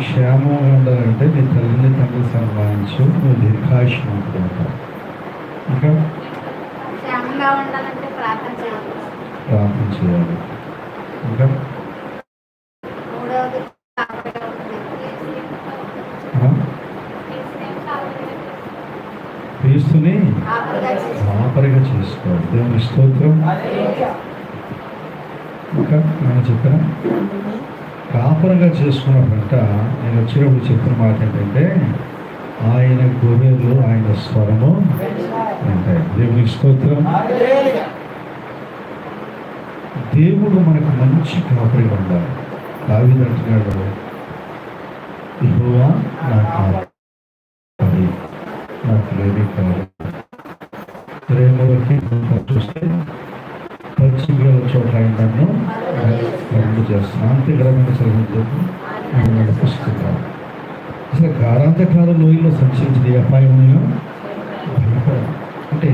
క్షేమంగా ఉండాలంటే నీ తల్లిని తండ్రి సన్మానించు, నువ్వు దీర్ఘాయుష్మంతుడు ఉంటావు. ఇంకా క్షేమంగా ఉండాలంటే ప్రార్థన చేయాలి. ఇంకా మూడవది క్రీస్తుని కాపరిగా చేసుకోవాలి. దేవుని స్తోత్రం. ఇంకా నేను చెప్పిన కాపరిగా చేసుకున్నప్పుడంట నేను వచ్చినప్పుడు చెప్పిన మాట ఏంటంటే ఆయన గొర్రెలు ఆయన స్వరము అంటే దేవుని స్తోత్రం. దేవుడు మనకు మంచి కాపరిగా ఉండాలి. దావీదు అంటున్నాడు, యెహోవా నా కాపరి, నాకు లేని కాదు. 23 చూస్తే పచ్చిగా చోట ఆయన నన్ను చేస్తున్నాను, అంత్యకరమైన సలహా ఆయన నడిపిస్తున్నాను. అసలు గాఢాంధకాల లోయలో సంచరించిన అపాయమో భయపడ. అంటే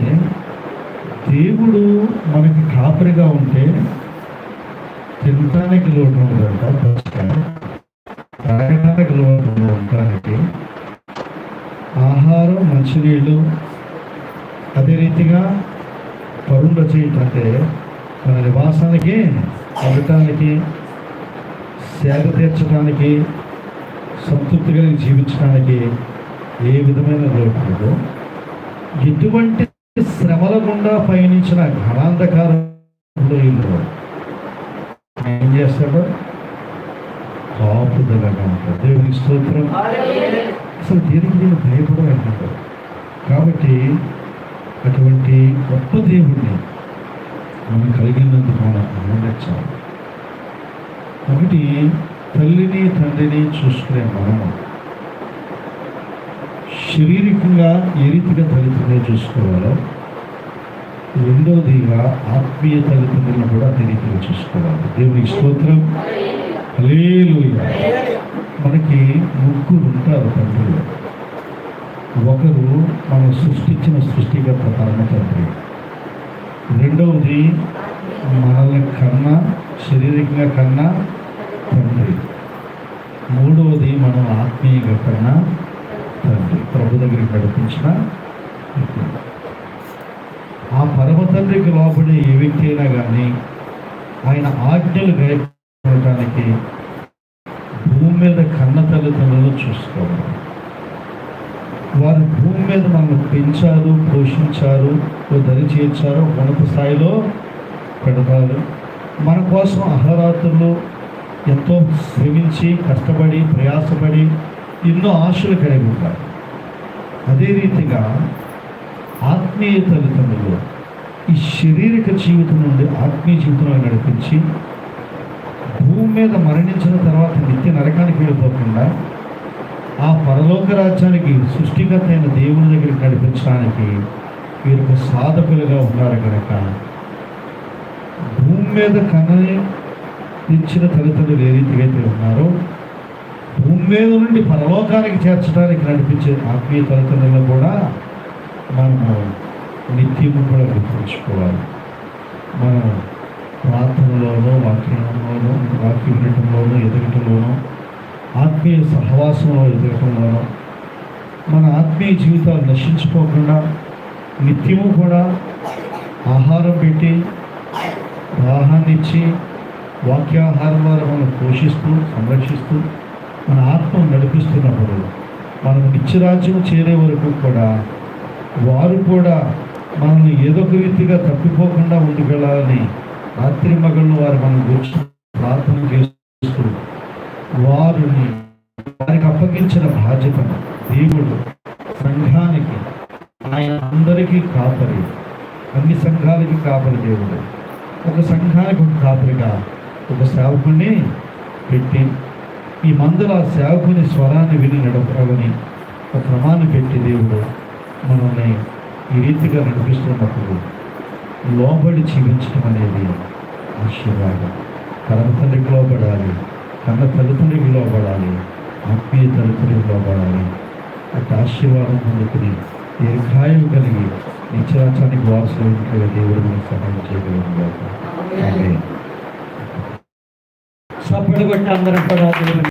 దేవుడు మనకి కాపరిగా ఉంటే తినటానికి లోటు ఉండదంట, తాగడానికి లోటు ఉండటానికి ఆహారం, మంచినీళ్ళు, అదే రీతిగా పరుల చేయటంటే మన నివాసానికి, ఉండటానికి, సేద తీర్చడానికి, సంతృప్తిగా జీవించడానికి ఏ విధమైన లోటు ఉండదు. ఎటువంటి శ్రమల గుండా పయనించిన ఘనాంధకారంలో ఏం చేస్తాడో కాపుదలగా ఉంటాడు. దేవుని స్తోత్రం. అసలు దేనికి భయపడమంటాడు. కాబట్టి అటువంటి గొప్ప దేవుడిని మనం కలిగినందుకు మనం ఆనందించాలి. ఒకటి, తల్లిని తండ్రిని చూసుకునే మనము శారీరకంగా ఏ రీతిగా తల్లిదండ్రులు చూసుకోవాలో, రెండవదిగా ఆత్మీయ తల్లిదండ్రులను కూడా అదే రీతిగా చూసుకోవాలి. దేవునికి స్తోత్రం. హల్లెలూయా. మనకి ముగ్గురు ఉంటారు తండ్రులు. ఒకరు మనం సృష్టించిన సృష్టికర్త పరమ తండ్రి. రెండవది మనల్ని కన్నా, శారీరకంగా కన్నా తండ్రి. మూడవది మనం ఆత్మీయంగా కన్నా తండ్రి, ప్రభు దగ్గరికి నడిపించిన. ఆ పరమ తండ్రికి లోబడి ఏ వ్యక్తి అయినా కానీ ఆయన ఆజ్ఞలు గైకొనడానికి భూమి మీద కన్న తల్లిదండ్రులను చూసుకోవాలి. వారు భూమి మీద మనల్ని పెంచారు, పోషించారు, దరి చేర్చారు, ఉన్నత స్థాయిలో పెడతారు. మన కోసం అహరాత్రులు ఎంతో శ్రమించి, కష్టపడి, ప్రయాసపడి ఎన్నో ఆశలు కలిగి ఉంటారు. అదే రీతిగా ఆత్మీయ తల్లిదండ్రులు ఈ శారీరక జీవితం నుండి ఆత్మీయ జీవితంలో నడిపించి భూమి మీద మరణించిన తర్వాత నిత్య నరకానికి వెళ్ళిపోకుండా ఆ పరలోక రాజ్యానికి సృష్టికర్త అయిన దేవుని దగ్గరికి నడిపించడానికి వీరికి సాధకులుగా ఉన్నారు కనుక భూమి మీద కన్నని ఇచ్చిన తల్లిదండ్రులు ఏ రీతిగా అయితే ఉన్నారో భూమి మీద నుండి పరలోకానికి చేర్చడానికి నడిపించే ఆత్మీయ తల్లిదండ్రులను కూడా మనము నిత్యము కూడా గుర్తుంచుకోవాలి. మనం ప్రార్థనలోనూ, వాక్య వినటంలోనూ, ఎదగటంలోనూ, ఆత్మీయ సహవాసంలో ఎదగటంలోనూ మన ఆత్మీయ జీవితాలు నశించుకోకుండా నిత్యము కూడా ఆహారం పెట్టి, దాహాన్ని ఇచ్చి, వాక్యాహారం ద్వారా మనం పోషిస్తూ, సంరక్షిస్తూ మన ఆత్మను నడిపిస్తున్నప్పుడు మనం నిత్యరాజ్యం చేరే వరకు కూడా వారు కూడా మనల్ని ఏదో ఒక రీతిగా తప్పిపోకుండా ఉండగలని రాత్రి మగళ్ళు వారు మనం గురించి ప్రార్థన చేస్తూ వారికి అప్పగించిన బాధ్యతను దేవుడు సంఘానికి, ఆయన అందరికీ కాపరి, అన్ని సంఘాలకి కాపరి దేవుడు. ఒక సంఘానికి ఒక కాపరిగా ఒక సేవకుని పెట్టి ఈ మందుల సేవకుని స్వరాన్ని విని నడపాలని ఒక క్రమాన్ని పెట్టి దేవుడు మనల్ని ఈ రీతిగా నడిపిస్తున్నప్పుడు లోబడి జీవించడం అనేది ఆశీర్వాదం. పరమ తండ్రికి లోబడాలి, కన్న తల్లిదండ్రికి లోబడాలి, ఆత్మీయ తల్లిదండ్రికి లోబడాలి. అటు ఆశీర్వాదం పొందుకుని దీర్ఘాయువు కలిగి నిత్యరాజ్యానికి వారసులైన దేవుడు మనకు సహాయం చేయగలిగారు. చప్పటి కొట్టి అందరం కూడా